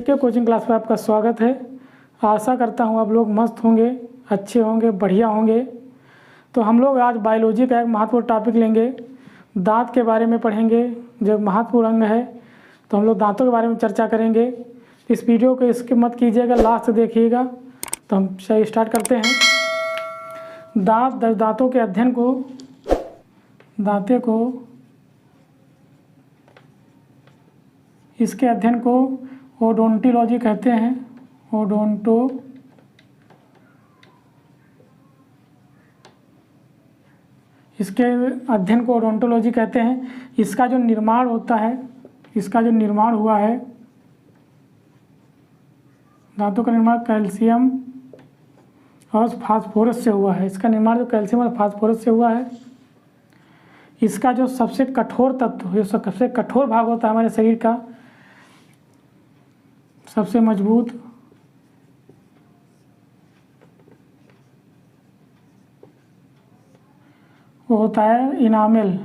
जेके coaching class पर आपका स्वागत है। आशा करता हूँ आप लोग मस्त होंगे, अच्छे होंगे, बढ़िया होंगे। तो हम लोग आज बायोलॉजी का एक महत्वपूर्ण टॉपिक लेंगे, दांत के बारे में पढ़ेंगे जो महत्वपूर्ण अंग है। तो हम लोग दांतों के बारे में चर्चा करेंगे। इस वीडियो को स्किप मत कीजिएगा, लास्ट से देखिएगा। तो हम स्टार्ट करते हैं। दांतों के अध्ययन को इसके अध्ययन को ओडोंटोलॉजी कहते हैं। इसके अध्ययन को ओडोंटोलॉजी कहते हैं। इसका जो निर्माण होता है, इसका जो निर्माण हुआ है, दांतों का निर्माण कैल्शियम और फास्फोरस से हुआ है। इसका निर्माण जो कैल्शियम और फास्फोरस से हुआ है। इसका जो सबसे कठोर तत्व, जो सबसे कठोर भाग होता है हमारे शरीर का, सबसे मजबूत, वो होता है इनामेल।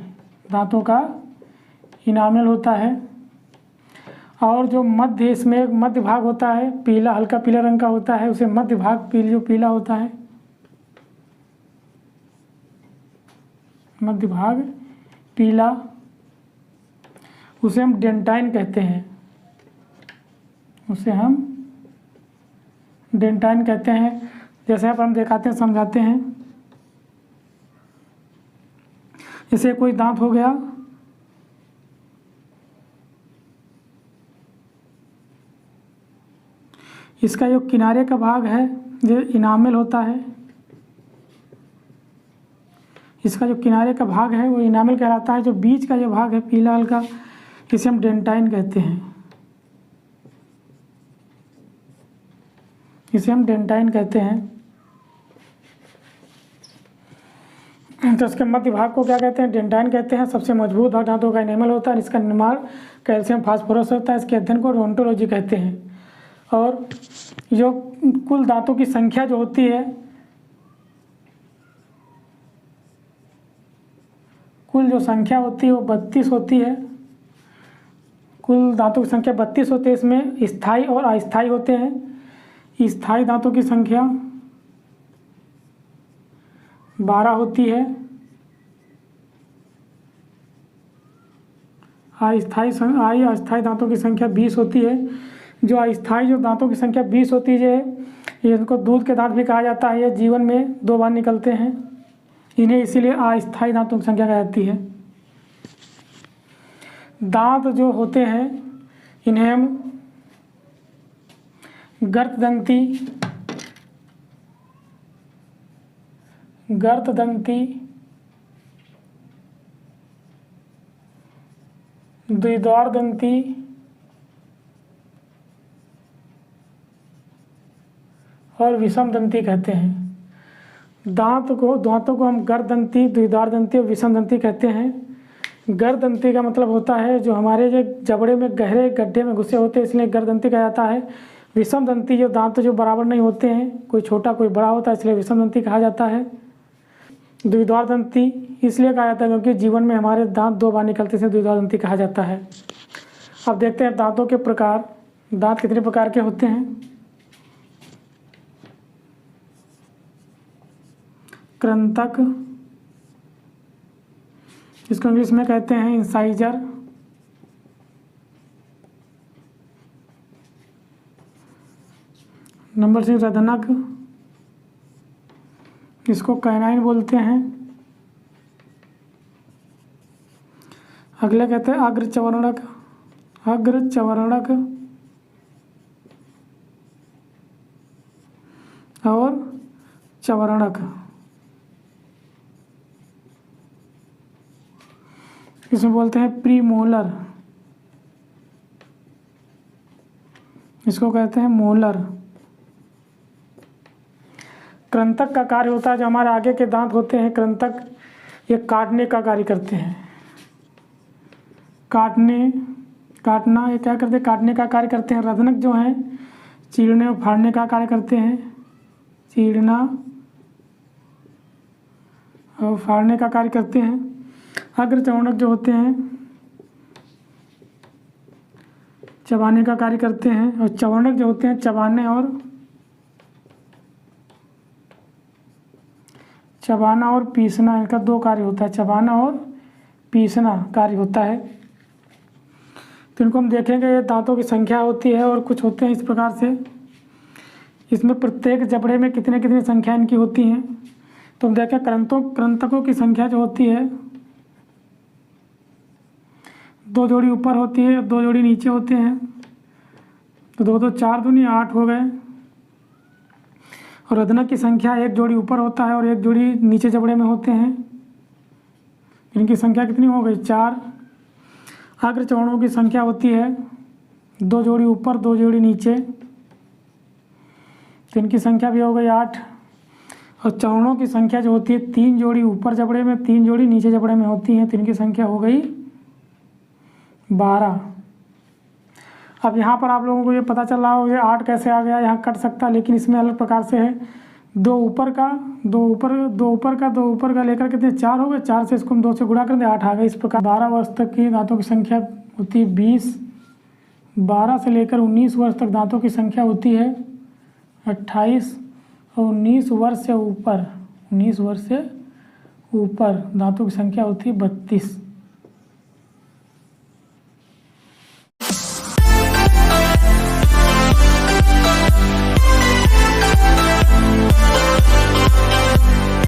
दांतों का इनामेल होता है। और जो मध्य, इसमें एक मध्य भाग होता है, पीला, हल्का पीला रंग का होता है, उसे मध्य भाग जो पीला होता है, मध्य भाग पीला, उसे हम डेंटाइन कहते हैं। जैसे आप हम दिखाते हैं, समझाते हैं। जैसे कोई दांत हो गया, इसका जो किनारे का भाग है जो इनामेल होता है, इसका जो किनारे का भाग है वो इनामेल कहलाता है। जो बीच का जो भाग है पीला हल्का, इसे हम डेंटाइन कहते हैं। तो इसके मध्य भाग को क्या कहते हैं? डेंटाइन कहते हैं। सबसे मजबूत भाग दांतों का इनेमल होता है। इसका निर्माण कैल्शियम फास्फोरस होता है। इसके अध्ययन को ओडोंटोलॉजी कहते हैं। और जो कुल दांतों की संख्या जो होती है, कुल जो संख्या होती है वो 32 होती है। कुल दांतों की संख्या 32 होती है। इसमें स्थायी और अस्थायी होते हैं। स्थायी दांतों की संख्या 12 होती है। अस्थायी दांतों की संख्या 20 होती है। जो अस्थायी जो दांतों की संख्या 20 होती है, इनको दूध के दांत भी कहा जाता है। ये जीवन में 2 बार निकलते हैं। इन्हें इसीलिए अस्थायी दांतों की संख्या कहा जाती है। दांत जो होते हैं, इन्हें हम गर्तदंती, द्विद्वार दंती और विषम दंती कहते हैं। दांतों को हम गर्दंती, द्विद्वार दंती और विषम दंती कहते हैं। गर्दंती का मतलब होता है जो हमारे जो जबड़े में गहरे गड्ढे में घुसे होते हैं, इसलिए गर्दंती कहा जाता है। विषम दंती जो दांत जो बराबर नहीं होते हैं, कोई छोटा कोई बड़ा होता है, इसलिए विषम दंती कहा जाता है। द्विद्वार दंती इसलिए कहा जाता है क्योंकि जीवन में हमारे दांत 2 बार निकलते हैं, द्विद्वार दंती कहा जाता है। अब देखते हैं दांतों के प्रकार। दांत कितने प्रकार के होते हैं? कृंतक, इसको इंग्लिश में कहते हैं इंसाइजर। नंबर 6 रदनक, इसको कैनाइन बोलते हैं। अगले कहते हैं अग्रचवर्णक और चवर्णक। इसमें बोलते हैं प्रीमोलर, इसको कहते हैं मोलर। कृंतक का कार्य होता है, जो हमारे आगे के दांत होते हैं कृंतक, ये काटने का कार्य करते हैं। काटना ये क्या करते हैं? काटने का कार्य करते हैं। रदनक जो है चीरने और फाड़ने का कार्य करते हैं। चीरना और फाड़ने का कार्य करते हैं। अग्रचवर्णक जो होते हैं चबाने का कार्य करते हैं। और चवर्णक जो होते हैं चबाना और पीसना, इनका दो कार्य होता है, चबाना और पीसना कार्य होता है। तो इनको हम देखेंगे, ये दांतों की संख्या होती है और कुछ होते हैं इस प्रकार से। इसमें प्रत्येक जबड़े में कितने कितनी संख्या इनकी होती हैं। तो हम देखें कृंतकों की संख्या जो होती है 2 जोड़ी ऊपर होती है, 2 जोड़ी नीचे होते हैं। तो 2 2 4 दूनी 8 हो गए। और अधनक की संख्या 1 जोड़ी ऊपर होता है और 1 जोड़ी नीचे जबड़े में होते हैं। इनकी संख्या कितनी हो गई 4। अग्रचरणों की संख्या होती है 2 जोड़ी ऊपर 2 जोड़ी नीचे, तो इनकी संख्या भी हो गई 8। और चरणों की संख्या जो होती है 3 जोड़ी ऊपर जबड़े में 3 जोड़ी नीचे जबड़े में होती हैं, तो इनकी संख्या हो गई 12। अब यहाँ पर आप लोगों को ये पता चल रहा हो ये 8 कैसे आ गया, यहाँ कट सकता, लेकिन इसमें अलग प्रकार से है। 2 ऊपर का लेकर कितने 4 हो गए, 4 से इसको हम 2 से गुणा कर दें 8 आ गए। इस प्रकार 12 वर्ष तक की दांतों की संख्या होती है 20। 12 से लेकर 19 वर्ष तक दांतों की संख्या होती है 28। और 19 वर्ष से ऊपर दांतों की संख्या होती है 32।